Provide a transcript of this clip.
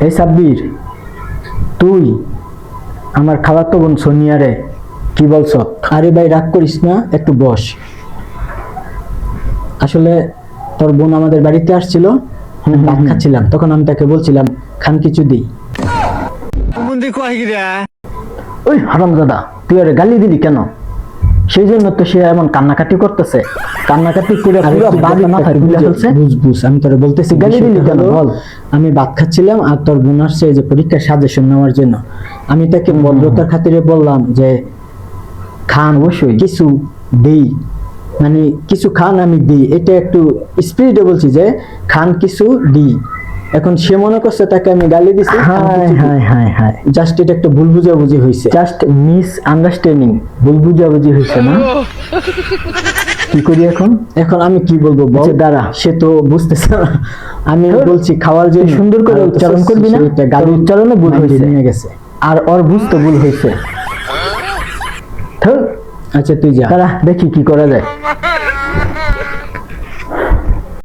এই সাব্বির, তুই আমার খালাতো বোন সোনিয়া রে কি বলছ? আরে ভাই রাগ করিস না, একটু বস। আসলে তোর বোন আমাদের বাড়িতে আসছিল, ভাত খাচ্ছিলাম, তখন আমি তাকে বলছিলাম খান কিছু দিই। ওই হারামজাদা, তুই আরে গালি দিলি কেন? সেই জন্য তো সে এমন কান্নাকাটি করতেছে, কান্নাকাটি করে পুরো বাড়ি মাথায় তুলে ফেলছে। বুঝ আমি তোরে বলতেছি গালি দিলি কেন বল। আমি ভাত খাচ্ছিলাম আর তোর বোন আসছে এই যে পরীক্ষার সাজেশন নেওয়ার জন্য। আমি তাকে ভদ্রতার খাতিরে বললাম যে খান, অবশ্যই কিছু দেই, মানে কিছু খান, আমি দিই, এটা একটু স্পিরিটে বলছি যে খান কিছু দিই। এখন সে মনে করছে তাকে আমি গালি দিছি। জাস্ট এটা একটা ভুল বুঝাবুঝি হয়েছে, জাস্ট মিস আন্ডারস্ট্যান্ডিং, ভুল বুঝাবুঝি হয়েছে না? কি করি এখন? এখন আমি কি বলবো বল? দাঁড়া, সে তো বুঝতেছে না। আমি বলছি খাওয়ার যে সুন্দর করে উচ্চারণ করবি না, গালি উচ্চারণে ভুল হয়েছে, নিয়ে গেছে আর ওর বুঝতে ভুল হয়েছে। আচ্ছা তুই যা, দাঁড়া দেখি কি করা যায়।